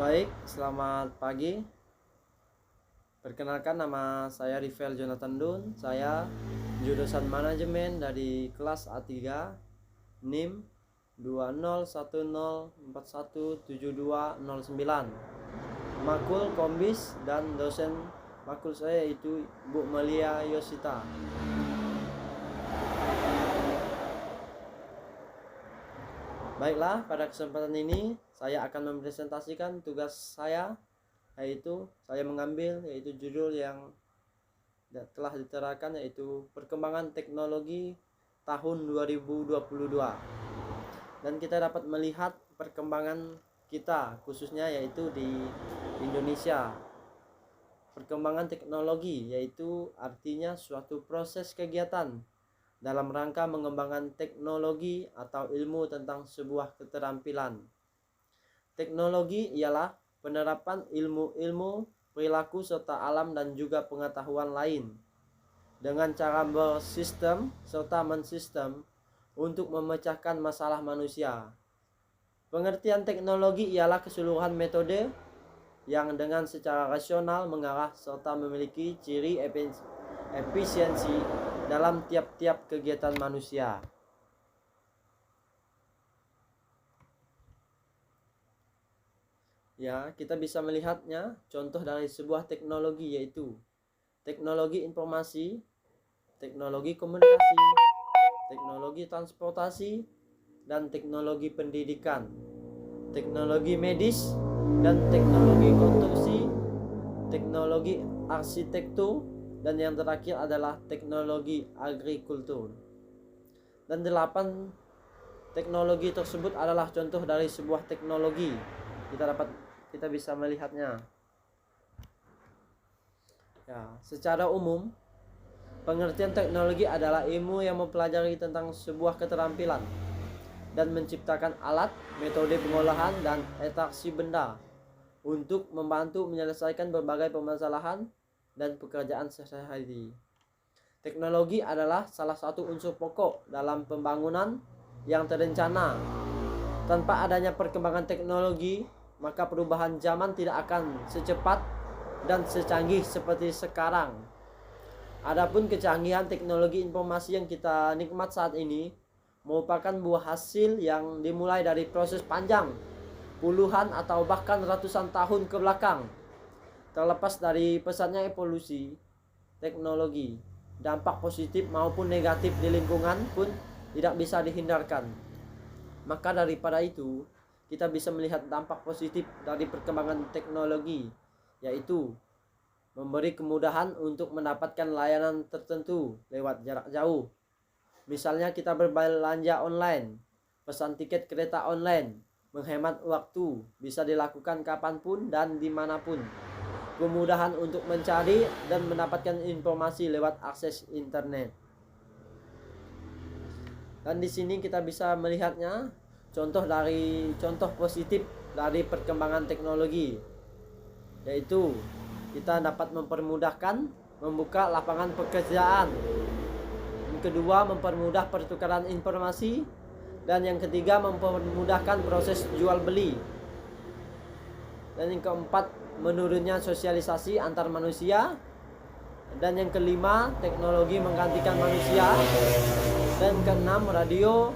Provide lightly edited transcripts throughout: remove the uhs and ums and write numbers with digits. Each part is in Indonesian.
Baik, selamat pagi. Perkenalkan, nama saya Rivel Jonathan Dun. Saya jurusan manajemen dari kelas A3, NIM 201041717209. Makul Kombis dan dosen makul saya yaitu Bu Melia Yosita. Baiklah, pada kesempatan ini saya akan mempresentasikan tugas saya, yaitu saya mengambil judul yang telah diterakan, yaitu perkembangan teknologi tahun 2022. Dan kita dapat melihat perkembangan kita khususnya yaitu di Indonesia. Perkembangan teknologi yaitu artinya suatu proses kegiatan dalam rangka mengembangkan teknologi atau ilmu tentang sebuah keterampilan. Teknologi ialah penerapan ilmu-ilmu, perilaku serta alam dan juga pengetahuan lain dengan cara bersistem serta mensistem untuk memecahkan masalah manusia. Pengertian teknologi ialah keseluruhan metode yang dengan secara rasional mengarah serta memiliki ciri efisiensi dalam tiap-tiap kegiatan manusia. Ya, kita bisa melihatnya contoh dari sebuah teknologi, yaitu teknologi informasi, teknologi komunikasi, teknologi transportasi, dan teknologi pendidikan, teknologi medis, dan teknologi konstruksi, teknologi arsitektur, dan yang terakhir adalah teknologi agrikultur. Dan 8 teknologi tersebut adalah contoh dari sebuah teknologi. Kita bisa melihatnya. Ya, secara umum, pengertian teknologi adalah ilmu yang mempelajari tentang sebuah keterampilan dan menciptakan alat, metode pengolahan, dan interaksi benda untuk membantu menyelesaikan berbagai permasalahan dan pekerjaan sehari-hari. Teknologi adalah salah satu unsur pokok dalam pembangunan yang terencana. Tanpa adanya perkembangan teknologi, maka perubahan zaman tidak akan secepat dan secanggih seperti sekarang. Adapun kecanggihan teknologi informasi yang kita nikmat saat ini merupakan buah hasil yang dimulai dari proses panjang puluhan atau bahkan ratusan tahun ke belakang. Terlepas dari pesatnya evolusi teknologi, dampak positif maupun negatif di lingkungan pun tidak bisa dihindarkan. Maka daripada itu, kita bisa melihat dampak positif dari perkembangan teknologi, yaitu memberi kemudahan untuk mendapatkan layanan tertentu lewat jarak jauh. Misalnya kita berbelanja online, pesan tiket kereta online, menghemat waktu, bisa dilakukan kapanpun dan dimanapun. Kemudahan untuk mencari dan mendapatkan informasi lewat akses internet. Dan di sini kita bisa melihatnya contoh positif dari perkembangan teknologi, yaitu kita dapat mempermudahkan membuka lapangan pekerjaan. Yang kedua, mempermudah pertukaran informasi, dan yang ketiga, mempermudahkan proses jual beli. Dan yang keempat, menurunnya sosialisasi antar manusia. Dan yang kelima, teknologi menggantikan manusia. Dan keenam, radio.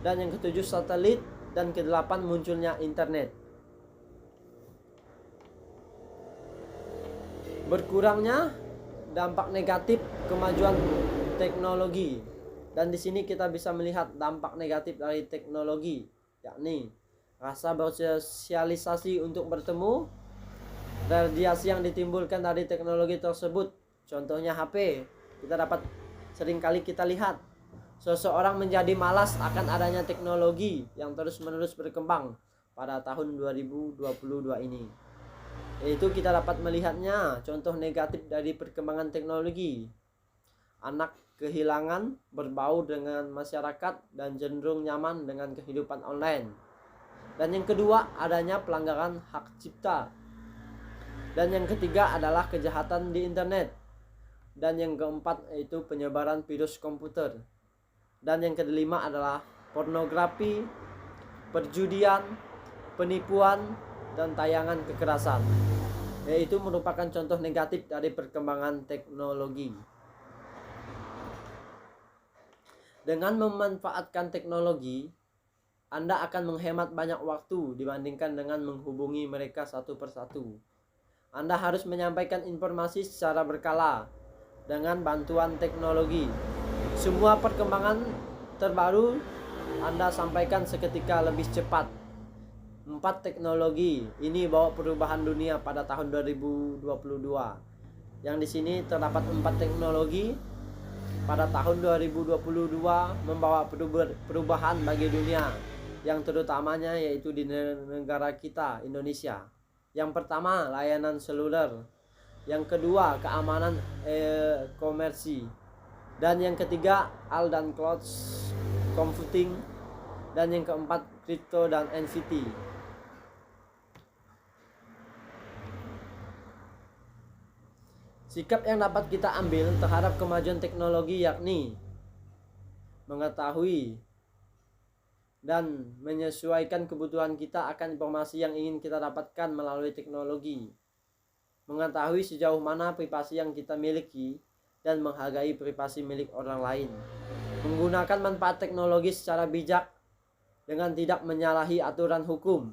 Dan yang ketujuh, satelit. Dan kedelapan, munculnya internet. Berkurangnya dampak negatif kemajuan teknologi. Dan di sini kita bisa melihat dampak negatif dari teknologi, yakni rasa bersosialisasi untuk bertemu, radiasi yang ditimbulkan dari teknologi tersebut. Contohnya HP. Seringkali kita lihat seseorang menjadi malas akan adanya teknologi yang terus-menerus berkembang pada tahun 2022 ini. Yaitu kita dapat melihatnya contoh negatif dari perkembangan teknologi. Anak kehilangan berbau dengan masyarakat dan cenderung nyaman dengan kehidupan online. Dan yang kedua, adanya pelanggaran hak cipta. Dan yang ketiga adalah kejahatan di internet. Dan yang keempat yaitu penyebaran virus komputer. Dan yang kelima adalah pornografi, perjudian, penipuan, dan tayangan kekerasan, yaitu merupakan contoh negatif dari perkembangan teknologi. Dengan memanfaatkan teknologi, Anda akan menghemat banyak waktu dibandingkan dengan menghubungi mereka satu persatu. Anda harus menyampaikan informasi secara berkala dengan bantuan teknologi. Semua perkembangan terbaru Anda sampaikan seketika lebih cepat. 4 teknologi ini bawa perubahan dunia pada tahun 2022. Yang di sini terdapat 4 teknologi pada tahun 2022 membawa perubahan bagi dunia, yang terutamanya yaitu di negara kita, Indonesia. Yang pertama, layanan seluler. Yang kedua, keamanan komersi. Dan yang ketiga, AI dan cloud computing. Dan yang keempat, kripto dan NFT. Sikap yang dapat kita ambil terhadap kemajuan teknologi yakni mengetahui dan menyesuaikan kebutuhan kita akan informasi yang ingin kita dapatkan melalui teknologi, mengetahui sejauh mana privasi yang kita miliki, dan menghargai privasi milik orang lain, menggunakan manfaat teknologi secara bijak dengan tidak menyalahi aturan hukum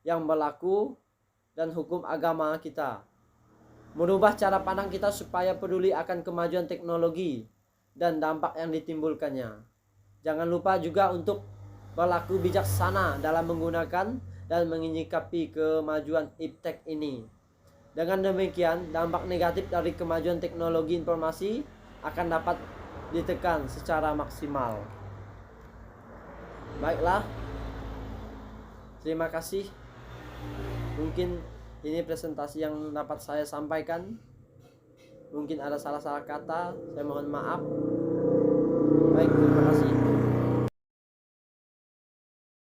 yang berlaku dan hukum agama kita, merubah cara pandang kita supaya peduli akan kemajuan teknologi dan dampak yang ditimbulkannya. Jangan lupa juga untuk berlaku bijaksana dalam menggunakan dan menyikapi kemajuan iptek ini. Dengan demikian, dampak negatif dari kemajuan teknologi informasi akan dapat ditekan secara maksimal. Baiklah, terima kasih. Mungkin ini presentasi yang dapat saya sampaikan. Mungkin ada salah-salah kata, saya mohon maaf. Baik, terima kasih.